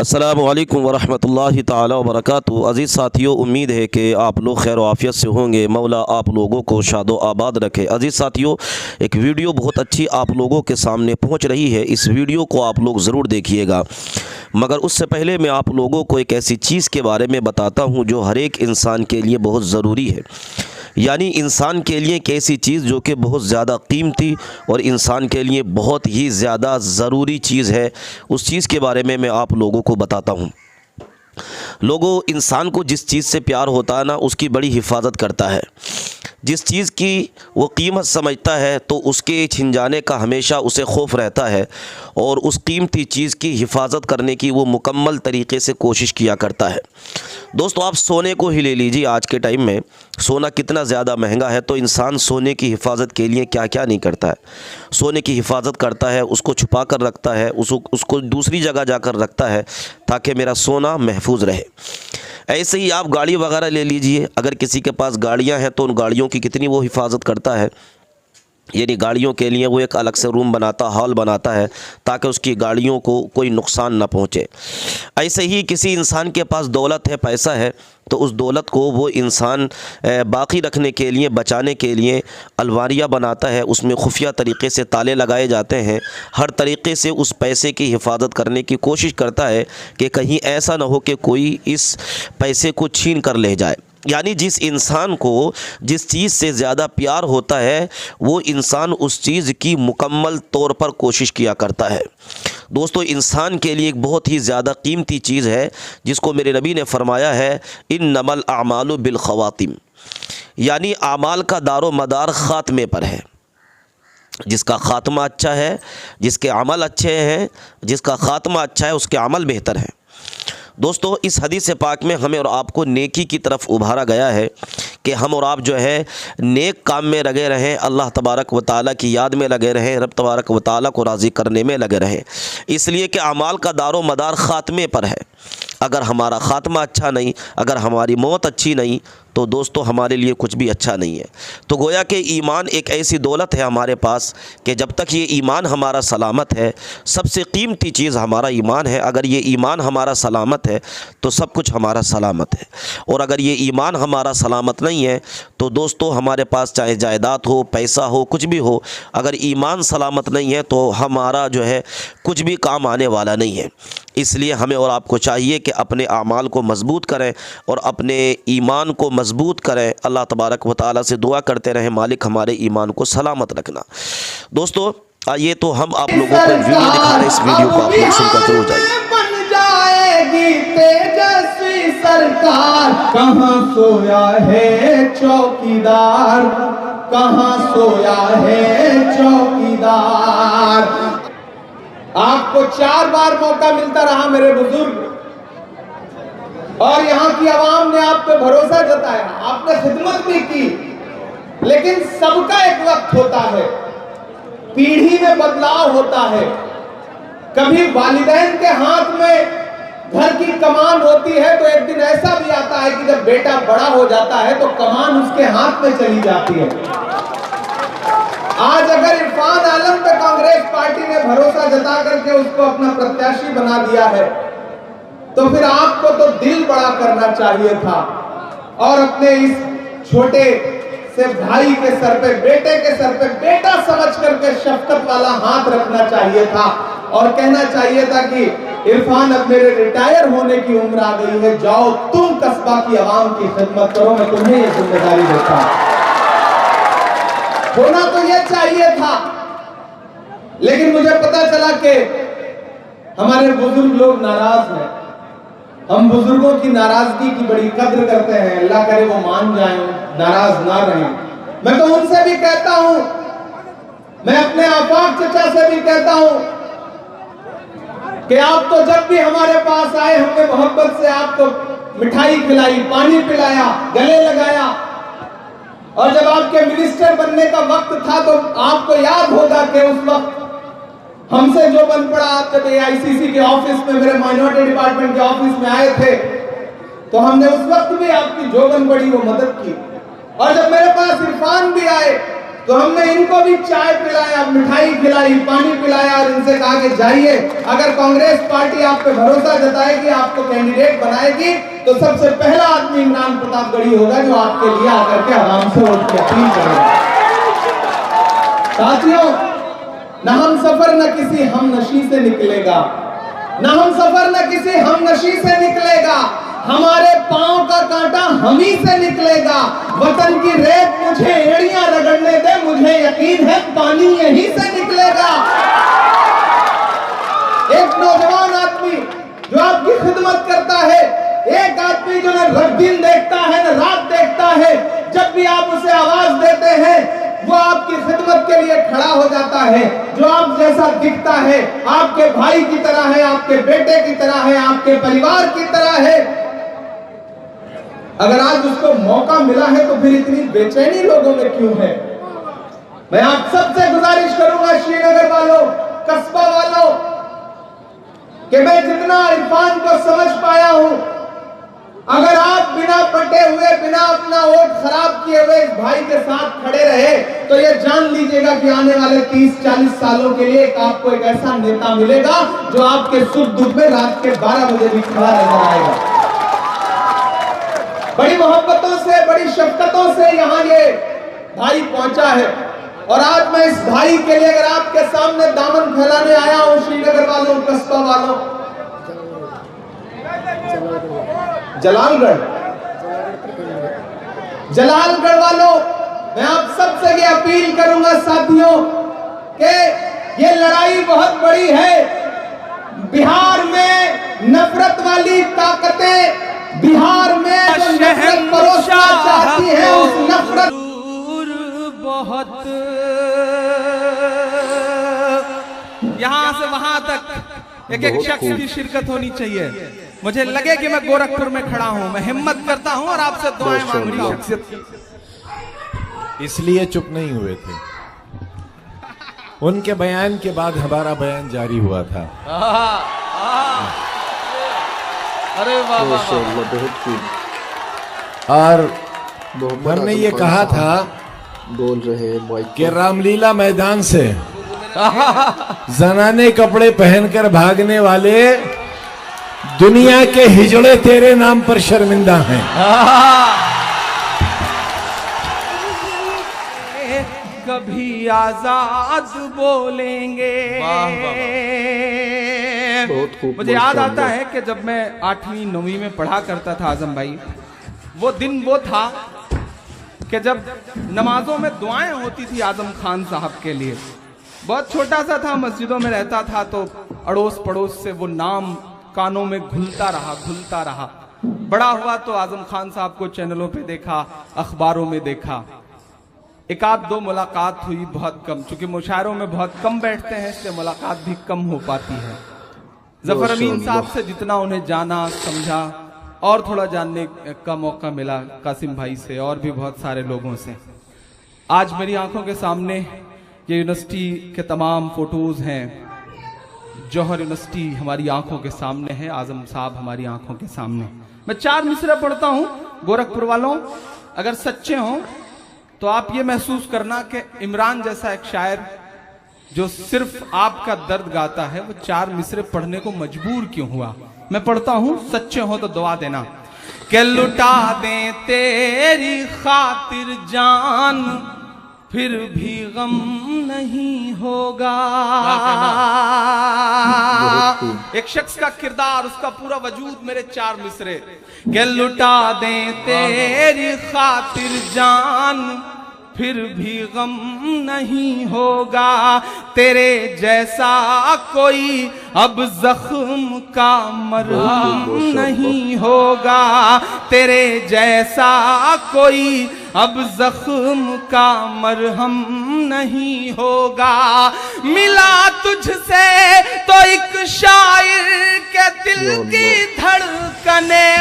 अस्सलामु अलैकुम वरहमतुल्लाहि ताला वबरकातुहू। अज़ीज़ साथियों, उम्मीद है कि आप लोग खैर आफ़ियत से होंगे। मौला आप लोगों को शादो आबाद रखे। अज़ीज़ साथियों, एक वीडियो बहुत अच्छी आप लोगों के सामने पहुंच रही है। इस वीडियो को आप लोग ज़रूर देखिएगा। मगर उससे पहले मैं आप लोगों को एक ऐसी चीज़ के बारे में बताता हूं जो हर एक इंसान के लिए बहुत ज़रूरी है। यानी इंसान के लिए एक ऐसी चीज़ जो कि बहुत ज़्यादा कीमती और इंसान के लिए बहुत ही ज़्यादा ज़रूरी चीज़ है। उस चीज़ के बारे में मैं आप लोगों को बताता हूँ। लोगों, इंसान को जिस चीज़ से प्यार होता है ना, उसकी बड़ी हिफाजत करता है। जिस चीज़ की वो कीमत समझता है तो उसके छिन जाने का हमेशा उसे खौफ रहता है और उस कीमती चीज़ की हिफाजत करने की वो मुकम्मल तरीके से कोशिश किया करता है। दोस्तों, आप सोने को ही ले लीजिए। आज के टाइम में सोना कितना ज़्यादा महंगा है, तो इंसान सोने की हिफाजत के लिए क्या क्या नहीं करता है। सोने की हिफाजत करता है, उसको छुपा कर रखता है, उसको दूसरी जगह जाकर रखता है ताकि मेरा सोना महफूज रहे। ऐसे ही आप गाड़ी वगैरह ले लीजिए। अगर किसी के पास गाड़ियां हैं तो उन गाड़ियों की कितनी वो हिफाजत करता है। यानी गाड़ियों के लिए वो एक अलग से रूम बनाता, हॉल बनाता है ताकि उसकी गाड़ियों को कोई नुकसान ना पहुंचे। ऐसे ही किसी इंसान के पास दौलत है, पैसा है, तो उस दौलत को वो इंसान बाकी रखने के लिए, बचाने के लिए अलमारियाँ बनाता है। उसमें खुफिया तरीक़े से ताले लगाए जाते हैं। हर तरीक़े से उस पैसे की हिफाजत करने की कोशिश करता है कि कहीं ऐसा ना हो कि कोई इस पैसे को छीन कर ले जाए। यानी जिस इंसान को जिस चीज़ से ज़्यादा प्यार होता है वो इंसान उस चीज़ की मुकम्मल तौर पर कोशिश किया करता है। दोस्तों, इंसान के लिए एक बहुत ही ज़्यादा कीमती चीज़ है जिसको मेरे नबी ने फरमाया है, इन्नमल आमालु बिल खवातिम। यानी आमाल का दारो मदार ख़ात्मे पर है। जिसका ख़ात्मा अच्छा है, जिसके अमल अच्छे हैं, जिसका ख़ात्मा अच्छा है उसके अमल बेहतर हैं। दोस्तों, इस हदीस पाक में हमें और आपको नेकी की तरफ उभारा गया है कि हम और आप जो है नेक काम में लगे रहें, अल्लाह तबारक व तआला की याद में लगे रहें, रब तबारक व तआला को राज़ी करने में लगे रहें। इसलिए कि अमाल का दारो मदार ख़ात्मे पर है। अगर हमारा ख़ात्मा अच्छा नहीं, अगर हमारी मौत अच्छी नहीं, तो दोस्तों हमारे लिए कुछ भी अच्छा नहीं है। तो गोया कि ईमान एक ऐसी दौलत है हमारे पास कि जब तक ये ईमान हमारा सलामत है, सबसे कीमती चीज़ हमारा ईमान है। अगर ये ईमान हमारा सलामत है तो सब कुछ हमारा सलामत है। और अगर ये ईमान हमारा सलामत नहीं है तो दोस्तों हमारे पास चाहे जायदाद हो, पैसा हो, कुछ भी हो, अगर ईमान सलामत नहीं है तो हमारा जो है कुछ भी काम आने वाला नहीं है। इसलिए हमें और आपको चाहिए कि अपने आमाल को मज़बूत करें और अपने ईमान को मज़बूत करें। अल्लाह तबारक व तआला से दुआ करते रहें, मालिक हमारे ईमान को सलामत रखना। दोस्तों, ये तो हम आप लोगों को वीडियो दिखा रहे हैं। इस वीडियो को आप लोग सुनकर जरूर जाइए। बन जाएगी तेजस्वी सरकार, कहाँ सोया है चौकीदार, कहाँ सोया है चौकीदार। आपको 4 बार मौका मिलता रहा मेरे बुजुर्ग, और यहाँ की आवाम ने आप पे भरोसा जताया, आपने खिदमत भी की। लेकिन सबका एक वक्त होता है, पीढ़ी में बदलाव होता है। कभी वालिदैन के हाथ में घर की कमान होती है तो एक दिन ऐसा भी आता है कि जब बेटा बड़ा हो जाता है तो कमान उसके हाथ में चली जाती है। आज अगर इरफान आलम पे कांग्रेस पार्टी ने भरोसा जता करके उसको अपना प्रत्याशी बना दिया है तो फिर आपको तो दिल बड़ा करना चाहिए था और अपने इस छोटे से भाई के सर पे, बेटे के सर पे बेटा समझ करके शफकत वाला हाथ रखना चाहिए था और कहना चाहिए था कि इरफान, अब मेरे रिटायर होने की उम्र आ गई है, जाओ तुम कस्बा की आवाम की खिदमत करो, मैं तुम्हें ये जिम्मेदारी देता हूं। होना तो यह चाहिए था। लेकिन मुझे पता चला कि हमारे बुजुर्ग लोग नाराज हैं। हम बुजुर्गों की नाराजगी की बड़ी कद्र करते हैं। अल्लाह करे वो मान जाएं, नाराज ना रहें। मैं तो उनसे भी कहता हूं, मैं अपने आफाक चचा से भी कहता हूं कि आप तो जब भी हमारे पास आए हमने मोहब्बत से आपको मिठाई खिलाई, पानी पिलाया, गले लगाया, और जब आपके मिनिस्टर बनने का वक्त था तो आपको याद होगा कि उस वक्त हमसे जो बन पड़ा, आप जब AICC के ऑफिस में, मेरे माइनॉरिटी डिपार्टमेंट के ऑफिस में आए थे तो हमने उस वक्त भी आपकी जो बन पड़ी वो मदद की। और जब मेरे पास इरफान भी आए तो हमने इनको भी चाय पिलाया, मिठाई खिलाई, पानी पिलाया और इनसे कहा कि जाइए, अगर कांग्रेस पार्टी आप पे भरोसा जताएगी, आपको कैंडिडेट बनाएगी, तो सबसे पहला आदमी इमरान प्रतापगढ़ी होगा जो आपके लिए आकर के आराम से वोट की अपील करेगा। साथियों, न हम सफर न किसी हम नशी से निकलेगा, न हम सफर न किसी हम नशी से निकलेगा, हमारे पांव का कांटा हम ही से निकलेगा। वतन की रेत मुझे एड़ियां रगड़ने दे, मुझे यकीन है पानी यहीं से निकलेगा। एक नौजवान आदमी जो आपकी खिदमत करता है, एक आदमी जो न दिन देखता है न रात देखता है, जब भी आप उसे आवाज देते हैं वो आपकी खिदमत के लिए खड़ा हो जाता है, जो आप जैसा दिखता है, आपके भाई की तरह है, आपके बेटे की तरह है, आपके परिवार की तरह है। अगर आज उसको मौका मिला है तो फिर इतनी बेचैनी लोगों में क्यों है? मैं आप सबसे गुजारिश करूंगा, श्रीनगर वालों, कस्बा वालों, कि मैं जितना इरफान को समझ पाया हूं, अगर आप बिना पटे हुए, बिना अपना वोट खराब किए हुए इस भाई के साथ खड़े रहे, तो ये जान लीजिएगा कि आने वाले 30-40 सालों के लिए आपको एक ऐसा नेता मिलेगा जो आपके सुख दुख में रात के 12 बजे भी खड़ा नजर आएगा। बड़ी मोहब्बतों से, बड़ी शफकतों से यहाँ ये भाई पहुंचा है, और आज मैं इस भाई के लिए अगर आपके सामने दामन फैलाने आया हूं, श्रीनगर वालों, कस्बा वालों, जलालगढ़ वालों, मैं आप सबसे ये अपील करूंगा साथियों कि ये लड़ाई बहुत बड़ी है। बिहार में नफरत वाली ताकतें, बिहार में जो नफरत परोसना चाहती है, उस नफरत बहुत यहाँ से वहां तक एक एक शख्स की शिरकत होनी चाहिए। मुझे लगे कि मैं गोरखपुर में खड़ा हूं, मैं हिम्मत करता हूं और आपसे दुआएं मांग रही शख्सियत, इसलिए चुप नहीं हुए थे। उनके बयान के बाद हमारा बयान जारी हुआ था। अरे वाह वाह, और हमने ये कहा था बोल रहे कि रामलीला मैदान से जनाने कपड़े पहनकर भागने वाले दुनिया के हिजड़े तेरे नाम पर शर्मिंदा हैं। कभी आजाद बोलेंगे। मुझे याद आता है कि जब मैं 8वीं 9वीं में पढ़ा करता था आजम भाई, वो दिन वो था कि जब नमाजों में दुआएं होती थी आजम खान साहब के लिए। बहुत छोटा सा था, मस्जिदों में रहता था, तो अड़ोस पड़ोस से वो नाम कानों में घुलता रहा। बड़ा हुआ तो आजम खान साहब को चैनलों पे देखा, अखबारों में देखा, एक आध दो मुलाकात हुई, बहुत कम, चूंकि मुशायरों में बहुत कम बैठते हैं इसलिए मुलाकात भी कम हो पाती है। जफर अमीन साहब से जितना उन्हें जाना समझा और थोड़ा जानने का मौका मिला, कासिम भाई से और भी बहुत सारे लोगों से। आज मेरी आंखों के सामने ये यूनिवर्सिटी के तमाम फोटोज हैं। जौहर यूनिवर्सिटी हमारी आंखों के सामने है, आजम साहब हमारी आंखों के सामने। मैं 4 मिसरे पढ़ता हूं गोरखपुर वालों, अगर सच्चे हों तो आप ये महसूस करना कि इमरान जैसा एक शायर जो सिर्फ आपका दर्द गाता है, वो 4 मिसरे पढ़ने को मजबूर क्यों हुआ। मैं पढ़ता हूं, सच्चे हो तो दुआ देना। कि लुटा दें तेरी खातिर जान, फिर भी गम नहीं होगा। एक शख्स का किरदार, उसका पूरा वजूद मेरे 4 मिसरे। कि लुटा दें तेरी खातिर जान, फिर भी गम नहीं होगा। तेरे जैसा कोई अब जख्म का मरहम नहीं होगा। तेरे जैसा कोई अब जख्म का मरहम नहीं होगा। मिला तुझसे तो एक शायर के दिल की धड़कने